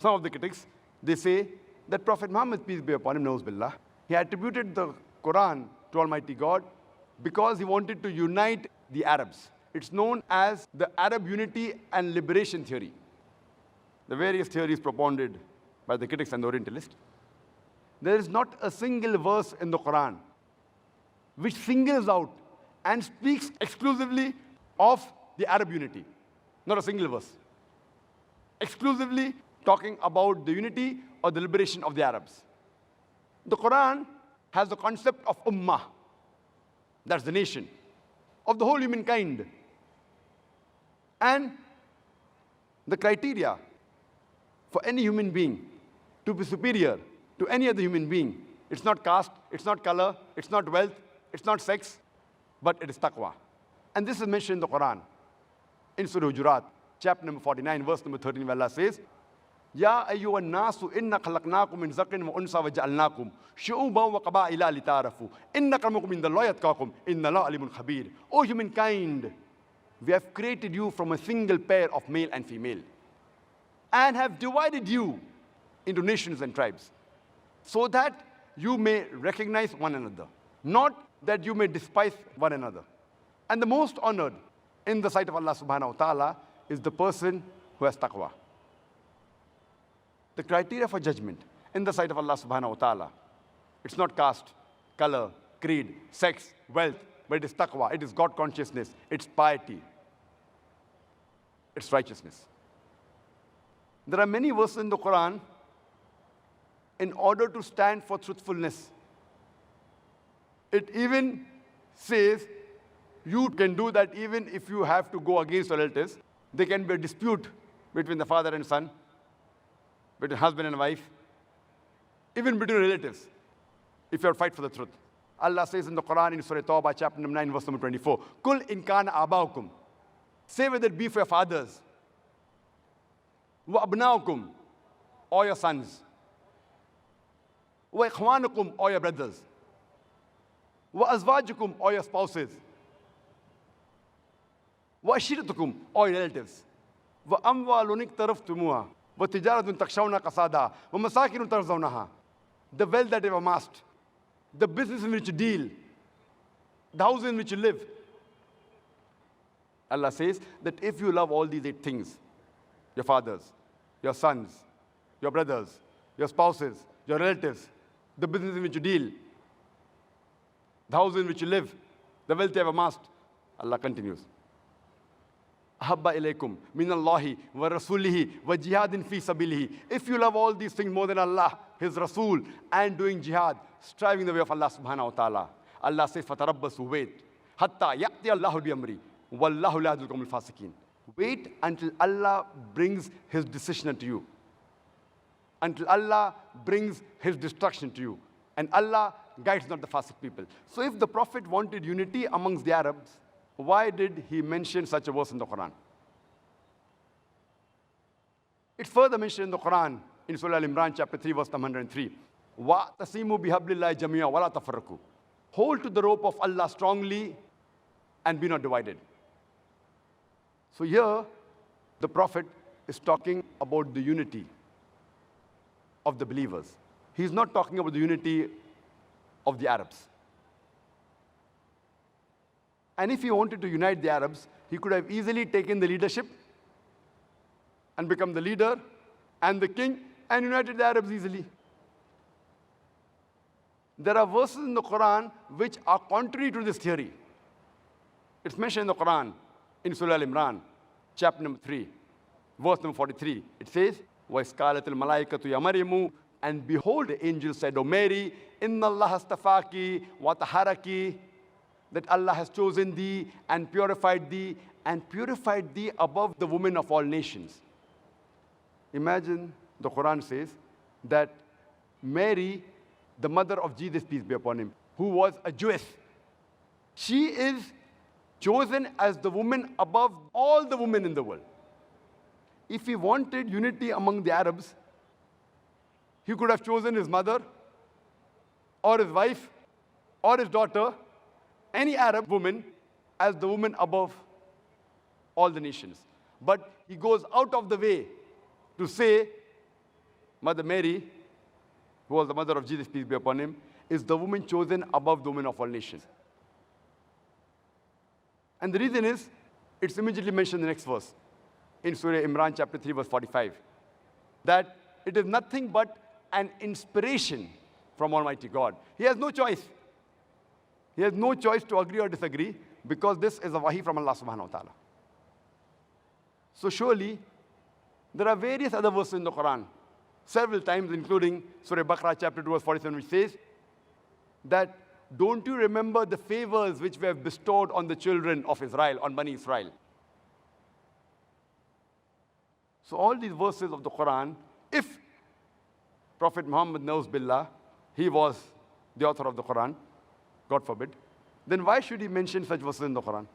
Some of the critics, they say that Prophet Muhammad, peace be upon him, knows billah, he attributed the Quran to Almighty God because he wanted to unite the Arabs. It's known as the Arab unity and liberation theory. The various theories propounded by the critics and the Orientalists. There is not a single verse in the Quran which singles out and speaks exclusively of the Arab unity. Not a single verse. Exclusively talking about the unity or the liberation of the Arabs. The Quran has the concept of ummah. That's the nation of the whole humankind. And the criteria for any human being to be superior to any other human being, it's not caste, it's not color, it's not wealth, it's not sex, but it is taqwa. And this is mentioned in the Quran. In Surah Hujurat, chapter number 49, verse number 13, where Allah says, Ya ayyuhan nasu inna khalaqnakum min zakin wa unsa wa ja'alnakum shu'uban wa qaba'ila lita'arafu inna akramakum indallahi atqakum innallaha alimun khabir. O humankind, we have created you from a single pair of male and female and have divided you into nations and tribes so that you may recognize one another, not that you may despise one another. And the most honored in the sight of Allah subhanahu wa ta'ala is the person who has taqwa. The criteria for judgment in the sight of Allah subhanahu wa ta'ala, it's not caste, color, creed, sex, wealth, but it is taqwa, it is God consciousness, it's piety, it's righteousness. There are many verses in the Quran in order to stand for truthfulness. It even says you can do that even if you have to go against relatives. There can be a dispute between the father and son, between husband and wife, even between relatives, if you fight for the truth. Allah says in the Quran in Surah Tawbah, chapter number 9, verse number 24, Kul in kana abaukum. Say whether it be for your fathers, wa abnaukum, or your sons, wa ikhwanukum, or your brothers, wa azwajukum, or your spouses, wa ashiratukum, or your relatives, wa amwalun iktaraftumuha, wa tijaratun takshawna qasada, wa masakinun tarzawnaha. The wealth that you have amassed, the business in which you deal, the house in which you live. Allah says that if you love all these 8 things, your fathers, your sons, your brothers, your spouses, your relatives, the business in which you deal, the house in which you live, the wealth you have amassed, Allah continues. Ahabba ilaykum minallahi wa rasulihi wa jihadin fi sabilihi. If you love all these things more than Allah, His Rasul, and doing jihad, striving the way of Allah subhanahu wa ta'ala, Allah says, fatarabbasu, wait, hatta ya'ti Allahu bi amri, wallahu la yahdil qawmal fasiqin. Wait until Allah brings His decision unto you, until Allah brings His destruction to you, and Allah guides not the fasiq people. So if the Prophet wanted unity amongst the Arabs, why did he mention such a verse in the Quran? It's further mentioned in the Quran in Surah Al-Imran, chapter 3, verse 103. وَاعْتَصِمُوا بِحَبْلِ اللَّهِ جَمِيعًا وَلَا تَفَرَّقُوا. Hold to the rope of Allah strongly and be not divided. So here, the Prophet is talking about the unity of the believers. He's not talking about the unity of the Arabs. And if he wanted to unite the Arabs, he could have easily taken the leadership and become the leader and the king and united the Arabs easily. There are verses in the Quran which are contrary to this theory. It's mentioned in the Quran in Surah Al-Imran, chapter number 3, verse number 43. It says, وَإِسْقَالَتِ الْمَلَائِكَةُ يَا مَرْيَمُ. And behold, the angel said, O Mary, إِنَّ اللَّهَ اسْتَفَاكِ وَطَهَّرَكِ. That Allah has chosen thee and purified thee above the women of all nations. Imagine the Quran says that Mary, the mother of Jesus, peace be upon him, who was a Jewess, she is chosen as the woman above all the women in the world. If he wanted unity among the Arabs, he could have chosen his mother or his wife or his daughter, any Arab woman, as the woman above all the nations. But he goes out of the way to say Mother Mary, who was the mother of Jesus, peace be upon him, is the woman chosen above the women of all nations. And the reason is, it's immediately mentioned in the next verse, in Surah Imran, chapter 3, verse 45, that it is nothing but an inspiration from Almighty God. He has no choice. He has no choice to agree or disagree, because this is a wahi from Allah subhanahu wa ta'ala. So surely, there are various other verses in the Quran, several times, including Surah Baqarah, chapter 2, verse 47, which says that, don't you remember the favors which we have bestowed on the children of Israel, on Bani Israel? So all these verses of the Quran, if Prophet Muhammad knows billah, he was the author of the Quran, God forbid, then why should he mention such verses in the Quran?